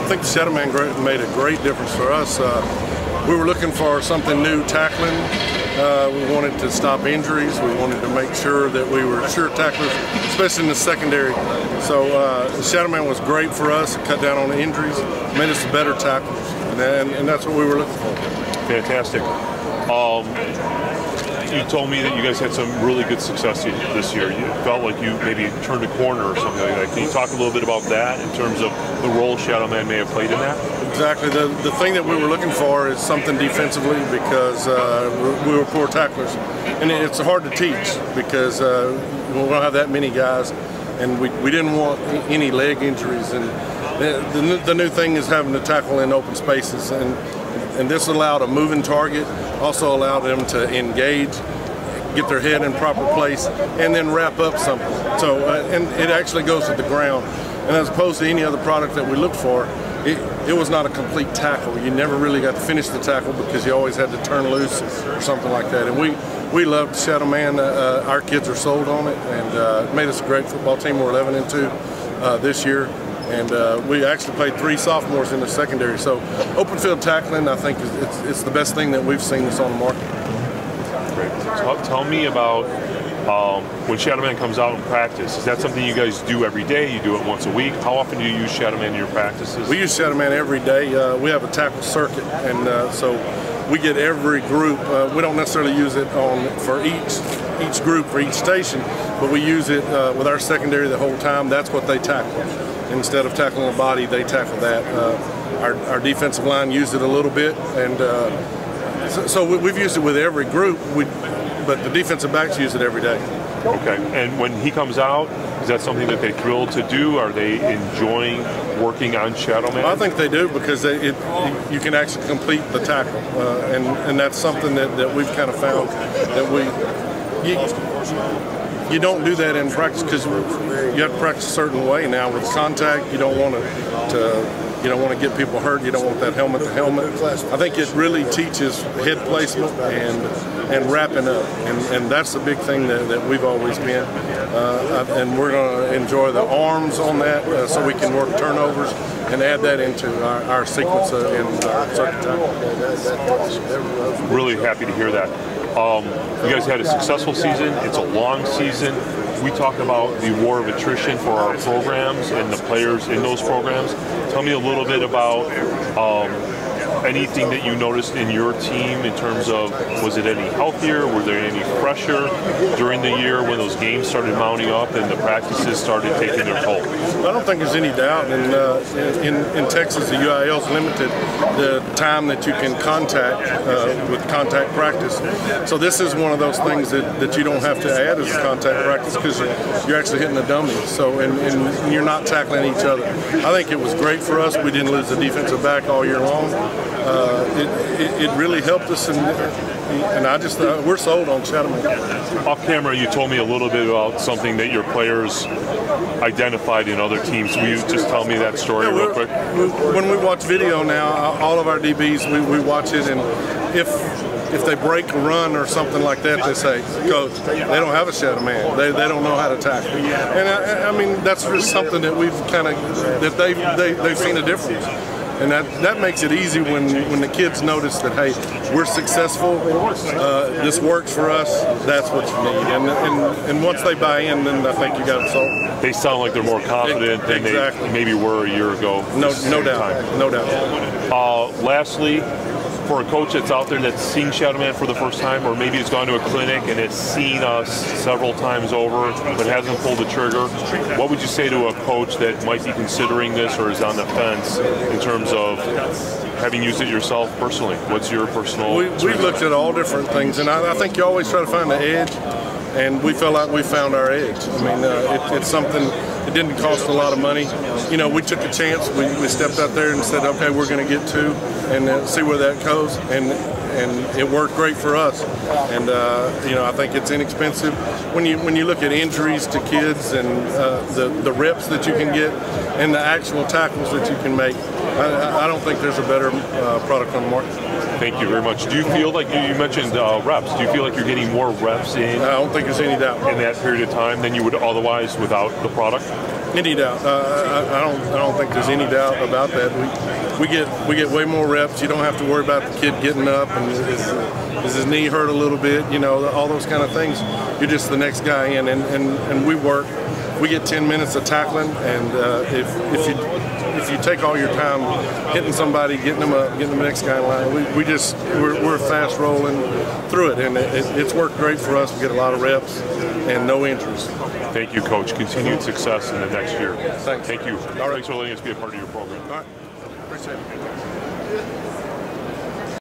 think the Shadowman made a great difference for us. We were looking for something new tackling. We wanted to stop injuries. We wanted to make sure that we were sure tacklers, especially in the secondary. So Shadowman was great for us. It cut down on the injuries, made us better tacklers, and that's what we were looking for. Fantastic. You told me that you guys had some really good success this year. You felt like you maybe turned a corner or something like that. Can you talk a little bit about that in terms of the role Shadowman may have played in that? Exactly. The thing that we were looking for is something defensively, because we were poor tacklers. And it's hard to teach because we don't have that many guys, and we didn't want any leg injuries. And the new thing is having to tackle in open spaces. And this allowed a moving target, also allowed them to engage, get their head in proper place, and then wrap up something. So, and it actually goes to the ground. And as opposed to any other product that we looked for, it was not a complete tackle. You never really got to finish the tackle because you always had to turn loose or something like that. And we loved Shadowman. Our kids are sold on it, and it made us a great football team. We're 11-2 this year. And we actually played 3 sophomores in the secondary. So open field tackling, I think, it's the best thing that we've seen that's on the market. Great. Tell me about when Shadowman comes out in practice. Is that something you guys do every day? You do it once a week? How often do you use Shadowman in your practices? We use Shadowman every day. We have a tackle circuit, and so we get every group. We don't necessarily use it for each group for each station, but we use it with our secondary the whole time. That's what they tackle. Instead of tackling the body, they tackle that. Our defensive line used it a little bit, and so we've used it with every group, but the defensive backs use it every day. Okay, and when he comes out, is that something that they're thrilled to do? Are they enjoying working on Shadowman? I think they do, because you can actually complete the tackle, and that's something that we've kind of found that you don't do that in practice, because you have to practice a certain way now with contact. You don't want to get people hurt. You don't want that helmet to helmet. I think it really teaches head placement and wrapping up, and that's the big thing that we've always been. And we're going to enjoy the arms on that, so we can work turnovers and add that into our sequence in circuit tackle. Really happy to hear that. You guys had a successful season. It's a long season. We talked about the war of attrition for our programs and the players in those programs. Tell me a little bit about anything that you noticed in your team in terms of, was it any healthier? Were there any pressure during the year when those games started mounting up and the practices started taking their toll? I don't think there's any doubt. In Texas, the UIL is limited the time that you can contact with contact practice. So this is one of those things that you don't have to add as contact practice, because you're actually hitting the dummy. So and you're not tackling each other. I think it was great for us. We didn't lose the defensive back all year long. It really helped us, and I just we're sold on Shadowman. Off camera, you told me a little bit about something that your players identified in other teams. Will you just tell me that story real quick? When we watch video now, all of our DBs, we watch it, and if they break a run or something like that, they say, "Coach, they don't have a Shadowman. They don't know how to tackle." And I mean, that's just something that we've kind of they've seen a difference. And that makes it easy when the kids notice that, hey, we're successful, this works for us, that's what you need. And once they buy in, then I think you got it sold. They sound like they're more confident than they maybe were a year ago. No doubt, no doubt. Lastly, for a coach that's out there that's seeing Shadowman for the first time, or maybe has gone to a clinic and has seen us several times over but hasn't pulled the trigger, what would you say to a coach that might be considering this or is on the fence in terms of having used it yourself personally? What's your personal We've looked at all different things, and I think you always try to find the edge, and we felt like we found our edge. I mean, it's something, it didn't cost a lot of money. You know, we took a chance. We stepped out there and said, okay, we're going to get 2 and see where that goes, and it worked great for us. And you know, I think it's inexpensive. When you look at injuries to kids and the reps that you can get and the actual tackles that you can make, I don't think there's a better product on the market. Thank you very much. Do you feel like, you mentioned reps, do you feel like you're getting more reps in? I don't think there's any doubt. In that period of time than you would otherwise without the product? Any doubt? I don't think there's any doubt about that. We get way more reps. You don't have to worry about the kid getting up and is his knee hurt a little bit. You know, all those kind of things. You're just the next guy in, and we work. We get 10 minutes of tackling, and if you take all your time hitting somebody, getting them up, getting the next guy in line, we're fast rolling through it, and it's worked great for us. We get a lot of reps and no injuries. Thank you, Coach. Continued success in the next year. Thanks. Thank you. All right. Thanks for letting us be a part of your program. All right. Appreciate it.